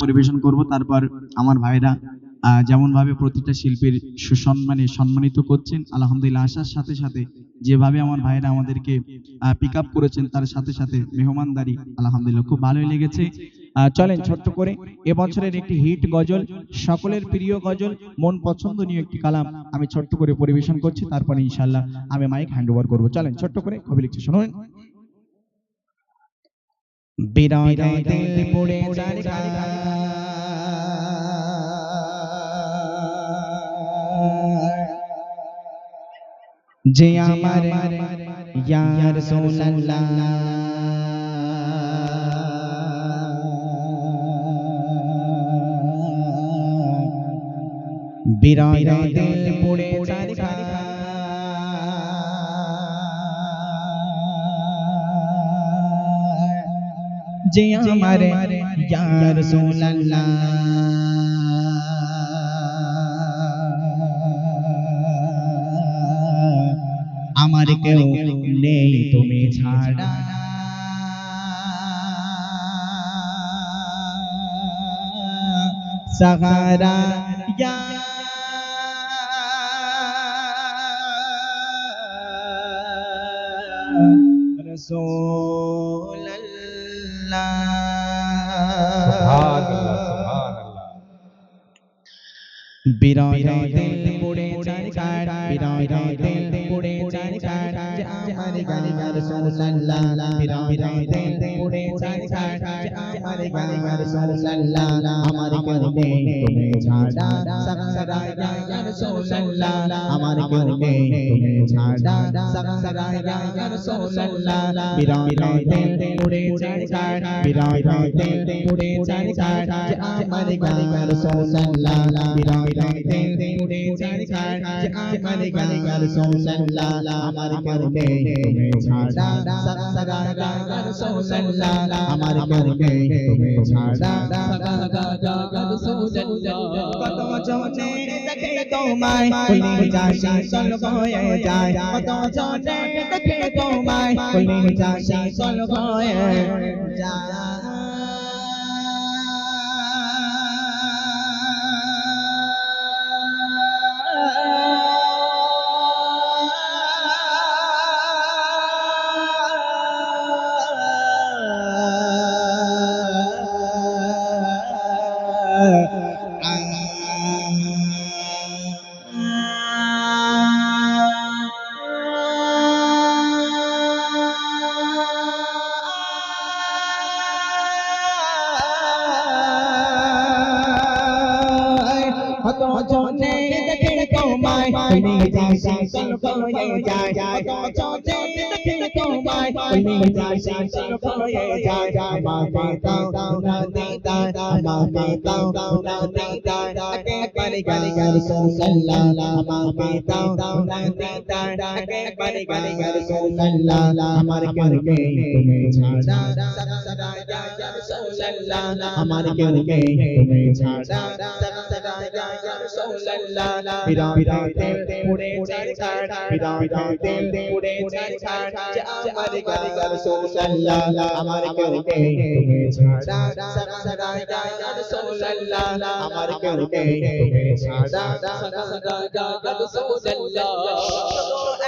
পরিবেশন করব। তারপর আমার ভাইরা যেমন ভাবে প্রতিটা শিল্পীর সম্মানিত করছেন, আলহামদুলিল্লাহ আসার সাথে সাথে যেভাবে আমার ভাইরা আমাদেরকে পিক আপ করেছেন, তার সাথে সাথে মেহমানদারি আলহামদুলিল্লাহ খুব ভালোই লেগেছে। চলেন ছোট্ট করে এবছরের একটি হিট গজল, সকলের প্রিয় গজল, মন পছন্দনীয় একটি কালাম আমি ছোট্ট করে পরিবেশন করছি, তারপরে ইনশাআল্লাহ আমি মাইক হ্যান্ড ওভার করবো। চলেন ছোট্ট করে কবি লিখছি, শুনুন। বিরায় দিল পড়ে যে আমার ইয়া রাসূলুল্লাহ, বিরায় দিল পড়ে যে আমার ইয়া রাসূলুল্লাহ, আমার কেউ নেই তুমি ছাড়া, সাহারা ইয়া রাসূলুল্লাহ। সুবহানাল্লাহ সুবহানাল্লাহ। বিরায় দিল পড়ে চারকার, বিরায় দিল পড়ে চারকার যে আমার গালিগা রাসূলুল্লাহ, বিরায় দিল পড়ে চারকার যে আমার গালিগা রাসূলুল্লাহ, আমার কেউ নেই তুমি ছাড়া, সাহারা ইয়া রাসূলুল্লাহ, আমার কেউ নেই তুমি ছাড়া, সাহারা ইয়া রাসূলুল্লাহ। বিরায় দিল পড়ে চারকার, বিরায় দিল পড়ে চারকার যে আমার গালিগা রাসূলুল্লাহ, বিরায় দিল পড়ে চারকার যে আমার গালিগা রাসূলুল্লাহ, আমার কেউ নেই তুমি ছাড়া, সাহারা ইয়া রাসূলুল্লাহ, আমার কেউ নেই তুমি ছাড়া, সাহারা ইয়া রাসূলুল্লাহ। কত জনে দেখে তোমায় কইলে যাসি চল হয়ে যায়, কত জনে দেখে তোমায় কইলে যাসি চল হয়ে যায়। কত জনে দেখে তোমায় কইলে যাসি চল হয়ে যায়, কত জনে দেখে তোমায় কইলে যাসি চল হয়ে যায়। আমাকে দাও না দিদা, আমাকে দাও না দিদা, একবার গালিগা রাসূলুল্লাহ, আমাকে দাও না দিদা, একবার গালিগা রাসূলুল্লাহ, আমার কেউ নেই তুমি ছাড়া, সাহারা ইয়া রাসূলুল্লাহ, আমার কেউ নেই তুমি ছাড়া, সাহারা ইয়া রাসূলুল্লাহ। বিরায় দিল পড়ে চারকার, বিরায় দিল পড়ে চারকার যে আমার গালিগা রাসূলুল্লাহ, আমার কেউ নেই তুমি ছাড়া, সাহারা ইয়া রাসূলুল্লাহ, আমার কেউ নেই তুমি ছাড়া, সাহারা ইয়া রাসূলুল্লাহ।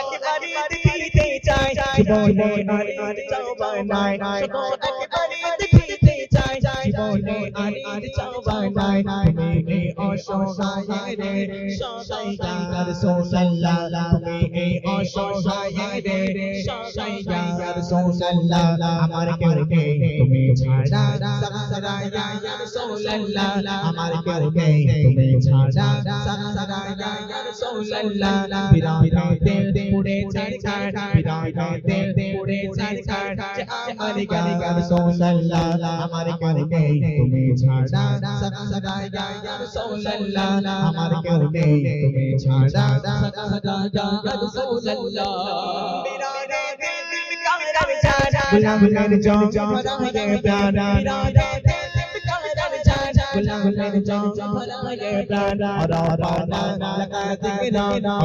একবারই দেখিতে চাই জীবনে আর চাওবানায়, শুধু একবারই দেখিতে চাই জীবনে আর চাওবানায়, তুমি এই অসহায় রে সহায় ইয়া রাসূলুল্লাহ, তুমি এই অসহায় রে সহায় ইয়া রাসূলুল্লাহ, আমার কেউ নেই তুমি ছাড়া, সাহারা ইয়া রাসূলুল্লাহ, আমার কেউ নেই তুমি ছাড়া, সাহারা ইয়া রাসূলুল্লাহ। বিরায় দিল পড়ে চারকার, বিরায় দিল পড়ে চারকার যে আমার গালিগা রাসূলুল্লাহ, আমার কেউ নেই তুমি ছাড়া, সাহারা ইয়া রাসূলুল্লাহ, আমার কেউ নেই তুমি ছাড়া, সাহারা ইয়া রাসূলুল্লাহ। বিরায় দিল কারার ছাড়া, গুলামের জম ভরায়ে প্যারা, বিরায় দিল কারার ছাড়া, गुलामेर जान भराए प्राण रब्बाना लका जिक्रा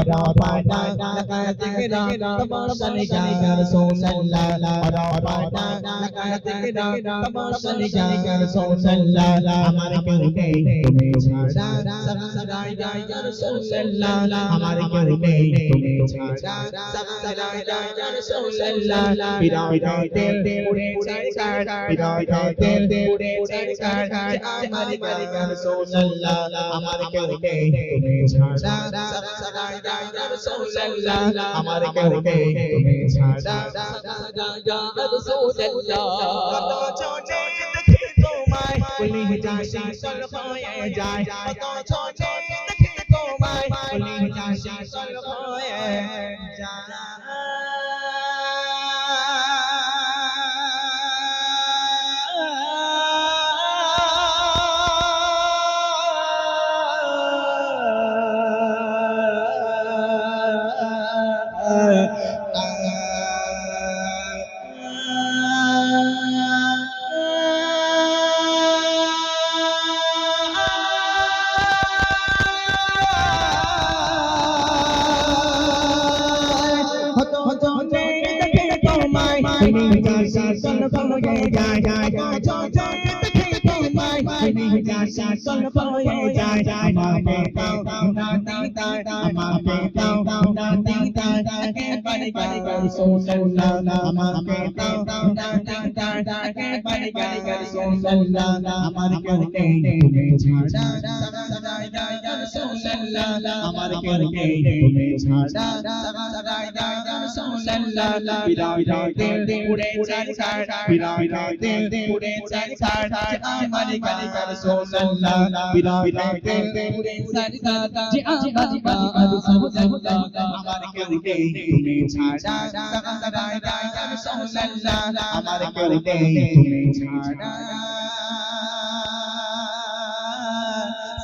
रब्बाना लका जिक्रा तमाम सलिका या रसूल अल्लाह रब्बाना लका जिक्रा तमाम सलिका या रसूल अल्लाह हमारे क्यों नहीं तुम्हें छाड़ा सब सदाई या रसूल अल्लाह हमारे क्यों नहीं तुम्हें छाड़ा सब सदाई या रसूल अल्लाह विदाई दिल उड़े सरकार विदाई दिल उड़े सरकार हमारे या रसूल अल्लाह हमारे क्यों नहीं तुम्हें छाड़ा सब सदाई या रसूल अल्लाह हमारे क्यों नहीं तुम्हें छाड़ा सब सदाई या रसूल अल्लाह तो छोटे देखी तुम्हारे कुली जाशी सल खोए जाए तो छोटे देखी तुम्हारे कुली जाशी सल खोए जाए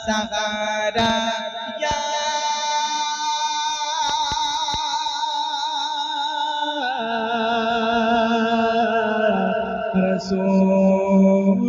Sagara ya Rasulullah